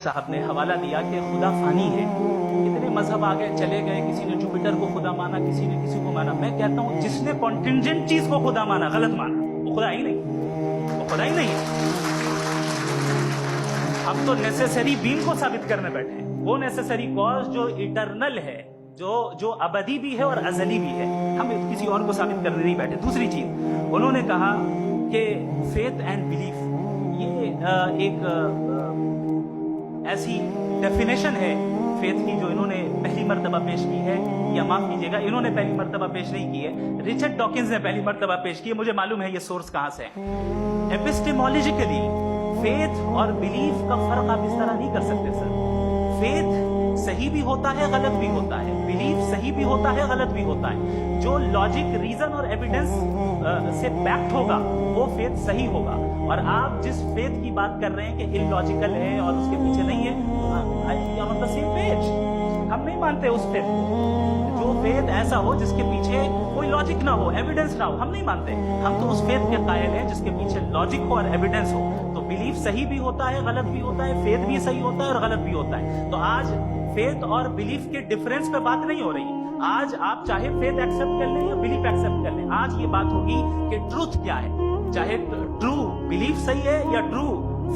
साहब ने हवाला दिया कि खुदा फानी है। कितने मजहब आ गए चले गए, किसी ने जुपिटर को खुदा माना, किसी ने किसी को माना। मैं कहता हूं जिसने कॉन्टिंजेंट चीज को खुदा माना गलत माना, वो खुदा ही नहीं, वो खुदा ही नहीं है। हम तो नेसेसरी बीइंग को साबित करने बैठे हैं, वो नेसेसरी कॉज जो इटरनल है, जो अबदी भी है और अजली भी है, हम किसी और को साबित करने नहीं बैठे। दूसरी चीज उन्होंने कहा कि फेथ एंड बिलीफ, ये एक ऐसी डेफिनेशन है फेथ की जो इन्होंने पहली मर्तबा पेश की है, या माफ कीजिएगा इन्होंने पहली मर्तबा पेश नहीं की है, रिचर्ड डॉकिंस ने पहली मर्तबा पेश की है। मुझे मालूम है ये सोर्स कहां से है। एपिस्टेमोलॉजिकली फेथ और बिलीफ का फर्क आप इस तरह नहीं कर सकते सर। फेथ सही भी होता है, गलत भी होता है, बिलीफ सही भी होता है, गलत भी होता है। जो लॉजिक, रीजन और एविडेंस से बैक्ड होगा वो फेथ सही होगा। और आप जिस फेथ की बात कर रहे हैं कि इलॉजिकल है और उसके पीछे नहीं है, ऑन द सेम पेज। हम नहीं मानते उस फेथ को, जो फेथ ऐसा हो जिसके पीछे कोई लॉजिक ना हो, एविडेंस ना हो, हम नहीं मानते। हम तो उस फेथ के कायल हैं जिसके पीछे लॉजिक हो और एविडेंस हो। तो बिलीफ सही भी होता है, गलत भी होता है, फेथ भी सही होता है और गलत भी होता है। तो आज फेथ और बिलीफ के डिफरेंस पे बात नहीं हो रही। आज आप चाहे फेथ एक्सेप्ट कर लें या बिलीफ एक्सेप्ट कर लें, आज ये बात होगी कि ट्रूथ क्या है। चाहे ट्रू बिलीफ सही है या ट्रू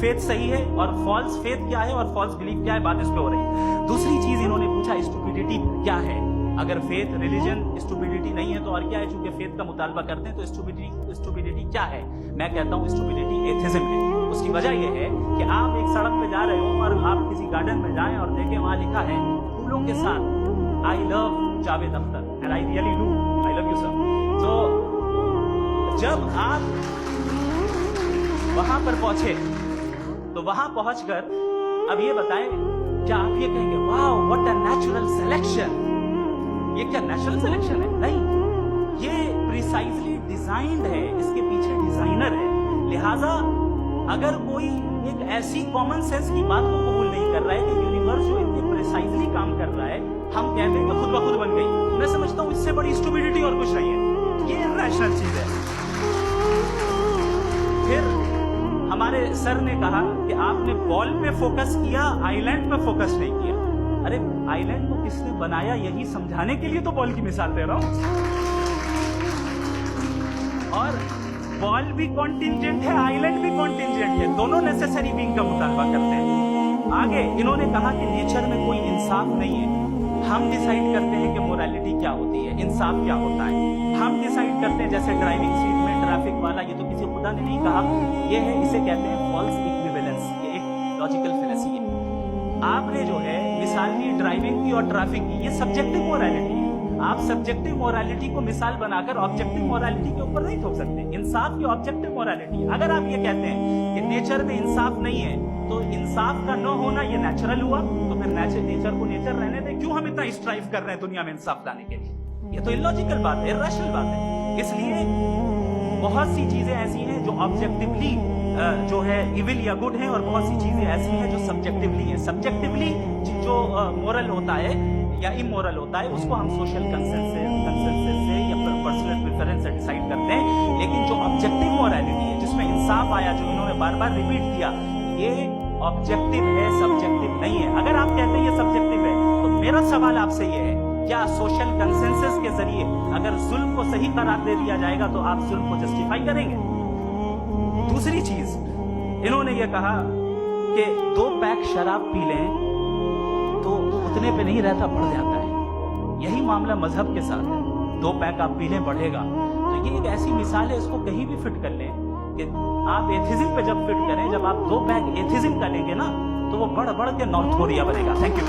फेथ सही है, और फॉल्स फेथ क्या है और फॉल्स बिलीफ क्या है, बात इस पे हो रही है। दूसरी चीज इन्होंने पूछा स्टुपिडिटी क्या है। अगर फेथ रिलीजन स्टुपिडिटी नहीं है तो और क्या है? चूंकि फेथ का मुतालबा करते हैं तो स्टुपिडिटी क्या है? मैं कहता हूँ स्टुपिडिटी एथिज्म है। उसकी वजह यह है कि आप एक सड़क पे जा रहे हो और आप किसी गार्डन में जाएं और देखें वहां लिखा है फूलों के साथ I love Javed Akhtar and I really do, I love you sir. तो जब आप वहां पर पहुंचे तो वहां पहुंचकर अब ये बताएं, क्या आप ये कहेंगे wow what a natural selection? ये क्या नेचुरल सिलेक्शन है? नहीं, ये प्रिसाइजली डिजाइंड है, इसके पीछे डिजाइनर है। लिहाजा अगर कोई एक ऐसी कॉमन सेंस की बात को कबूल नहीं कर रहा है कि यूनिवर्स जो इतने प्रिसाइजली काम कर रहा है, हम कहते हैं कि खुद ब खुद बन गई, मैं समझता हूं इससे बड़ी स्टुपिडिटी और कुछ नहीं है। ये इरैशनल चीज है। फिर हमारे सर ने कहा कि आपने बॉल पे फोकस किया, आइलैंड पे फोकस नहीं किया। अरे आइलैंड को किसने बनाया यही समझाने के लिए तो बॉल की मिसाल दे रहा हूं। और बॉल भी कॉन्टिंजेंट है, आइलैंड भी कॉन्टिंजेंट है, दोनों नेसेसरी बीइंग का मुतालबा करते हैं। आगे इन्होंने कहा कि नेचर में कोई इंसाफ नहीं है। हम डिसाइड करते हैं कि मोरालिटी क्या होती है, इंसाफ क्या होता है। हम डिसाइड करते हैं, जैसे ड्राइविंग सीट में ट्रैफिक वाला, ये तो किसी खुदा ने नहीं कहा, ये है, इसे कहते हैं फॉल्स इक्विवेलेंस। ये एक लॉजिकल फेलेसी है। आपने जो है मिसाल दी ड्राइविंग की और ट्रैफिक की, ये सब्जेक्टिव मोरालिटी है। आप सब्जेक्टिव मोरालिटी को मिसाल बनाकर ऑब्जेक्टिव मोरालिटी के ऊपर नहीं थोप सकते। इंसाफ की ऑब्जेक्टिव मोरालिटी है। अगर आप ये कहते हैं कि नेचर में इंसाफ नहीं है तो इंसाफ का न होना ये नेचुरल हुआ, तो फिर नेचर को नेचर रहने दें। क्यों हम इतना स्ट्राइव कर रहे हैं दुनिया में इंसाफ लाने के लिए? ये तो इलॉजिकल बात है, इरैशनल बात है। इसलिए बहुत सी चीजें ऐसी हैं जो ऑब्जेक्टिवली जो है इविल या गुड है, और बहुत सी चीजें ऐसी हैं जो सब्जेक्टिवली है। सब्जेक्टिवली जो मोरल होता है या इमोरल होता है, उसको हम सोशल कंसेंसस से या पर्सनल प्रेफरेंस से डिसाइड करते हैं। लेकिन जो ऑब्जेक्टिव मोरालिटी है, जिसमें इंसाफ आया, जो इन्होंने बार बार रिपीट किया, ये ऑब्जेक्टिव है, सब्जेक्टिव नहीं है। अगर आप कहते हैं ये सब्जेक्टिव है, तो मेरा सवाल आपसे ये है, क्या सोशल कंसेंसस के जरिए अगर जुल्म को सही करार दे दिया जाएगा तो आप जुल्म को जस्टिफाई करेंगे? दूसरी चीज इन्होंने ये कहा कि 2 पैक शराब पी लें तो उतने पे नहीं रहता, बढ़ जाता है। यही मामला मजहब के साथ है। 2 पैक आप पी लें, बढ़ेगा। तो ये एक ऐसी मिसाल है, इसको कहीं भी फिट कर लें कि आप एथिज्म पे जब फिट करें, जब आप 2 पैक एथिज्म का लेंगे ना, तो वो बढ़ बढ़ के नॉर्थ कोरिया बनेगा। Thank you.